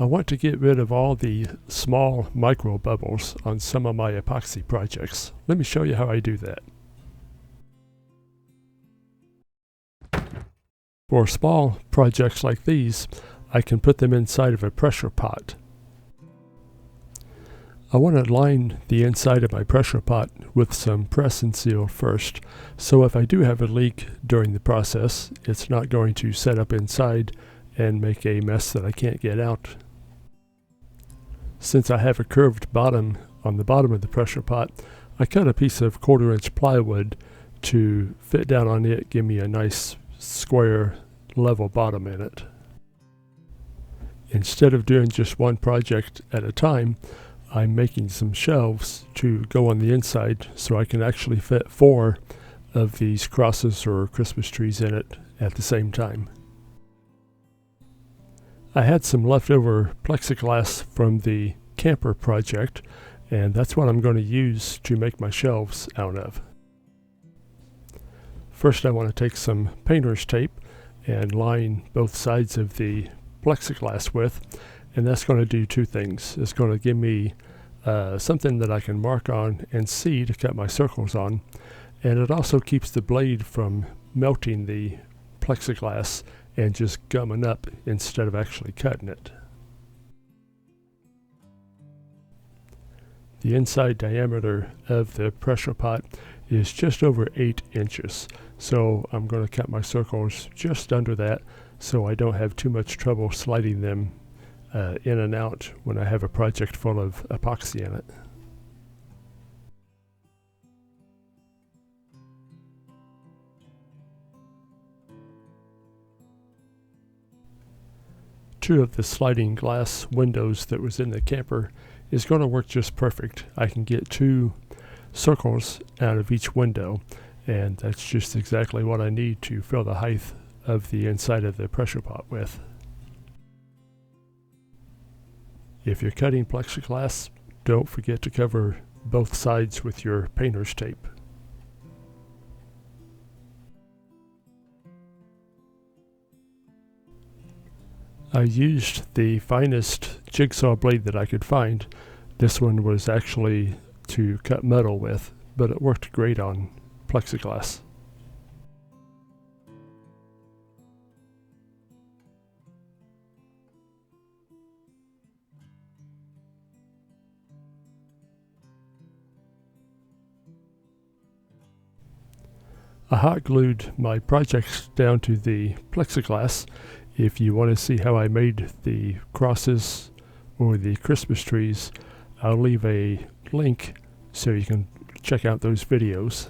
I want to get rid of all the small micro bubbles on some of my epoxy projects. Let me show you how I do that. For small projects like these, I can put them inside of a pressure pot. I want to line the inside of my pressure pot with some press and seal first, so if I do have a leak during the process, it's not going to set up inside and make a mess that I can't get out. Since I have a curved bottom on the bottom of the pressure pot, I cut a piece of 1/4 inch plywood to fit down on it, give me a nice square level bottom in it. Instead of doing just one project at a time, I'm making some shelves to go on the inside so I can actually fit 4 of these crosses or Christmas trees in it at the same time. I had some leftover plexiglass from the camper project, and that's what I'm going to use to make my shelves out of. First, I want to take some painter's tape and line both sides of the plexiglass with, and that's going to do 2 things. It's going to give me something that I can mark on and see to cut my circles on, and it also keeps the blade from melting the plexiglass and just gumming up instead of actually cutting it. The inside diameter of the pressure pot is just over 8 inches, so I'm going to cut my circles just under that so I don't have too much trouble sliding them in and out when I have a project full of epoxy in it. Two of the sliding glass windows that was in the camper is going to work just perfect. I can get 2 circles out of each window, and that's just exactly what I need to fill the height of the inside of the pressure pot with. If you're cutting plexiglass, don't forget to cover both sides with your painter's tape. I used the finest jigsaw blade that I could find. This one was actually to cut metal with, but it worked great on plexiglass. I hot glued my projects down to the plexiglass. If you want to see how I made the crosses or the Christmas trees, I'll leave a link so you can check out those videos.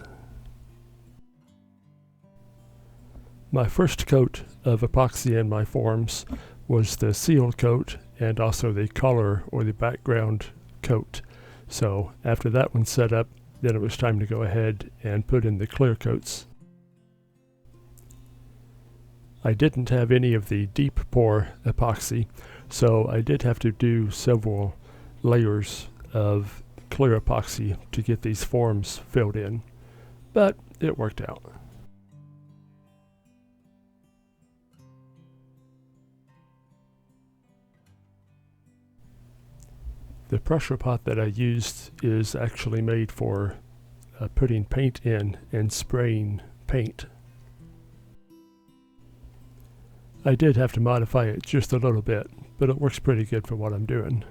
My first coat of epoxy in my forms was the seal coat and also the color or the background coat. So after that one set up, then it was time to go ahead and put in the clear coats. I didn't have any of the deep pour epoxy, so I did have to do several layers of clear epoxy to get these forms filled in, but it worked out. The pressure pot that I used is actually made for putting paint in and spraying paint. I did have to modify it just a little bit, but it works pretty good for what I'm doing.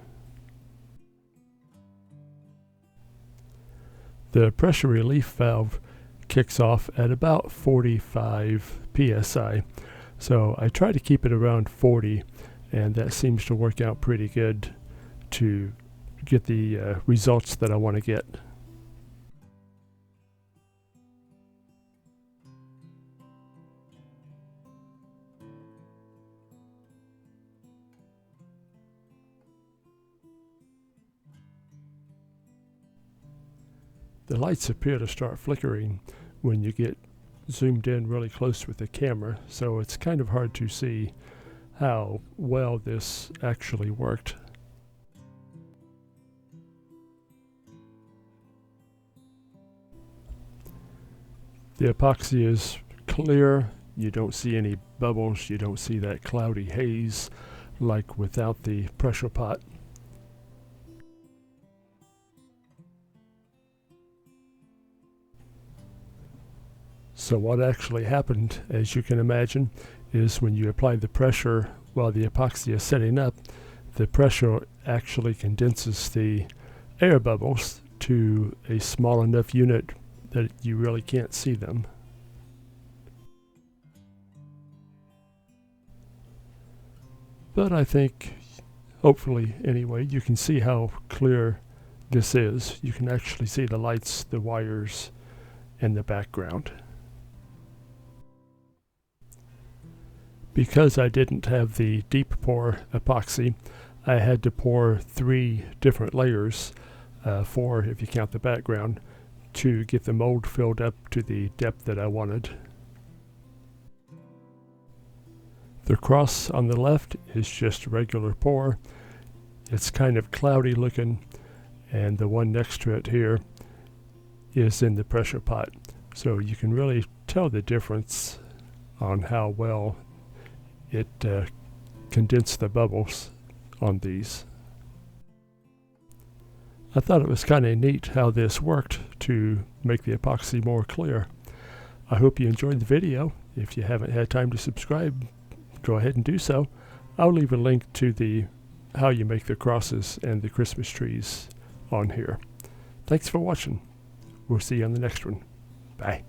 The pressure relief valve kicks off at about 45 psi, so I try to keep it around 40, and that seems to work out pretty good to get the results that I want to get. The lights appear to start flickering when you get zoomed in really close with the camera, so it's kind of hard to see how well this actually worked. The epoxy is clear, you don't see any bubbles, you don't see that cloudy haze. like without the pressure pot. So what actually happened, as you can imagine, is when you apply the pressure while the epoxy is setting up, the pressure actually condenses the air bubbles to a small enough unit that you really can't see them. But I think, hopefully anyway, you can see how clear this is. You can actually see the lights, the wires, and the background. Because I didn't have the deep pour epoxy, I had to pour 3 different layers, 4 if you count the background, to get the mold filled up to the depth that I wanted. The cross on the left is just regular pour. It's kind of cloudy looking, and the one next to it here is in the pressure pot. So you can really tell the difference on how well it condensed the bubbles on these. I thought it was kind of neat how this worked to make the epoxy more clear. I hope you enjoyed the video. If you haven't had time to subscribe, go ahead and do so. I'll leave a link to the how you make the crosses and the Christmas trees on here. Thanks for watching. We'll see you on the next one. Bye.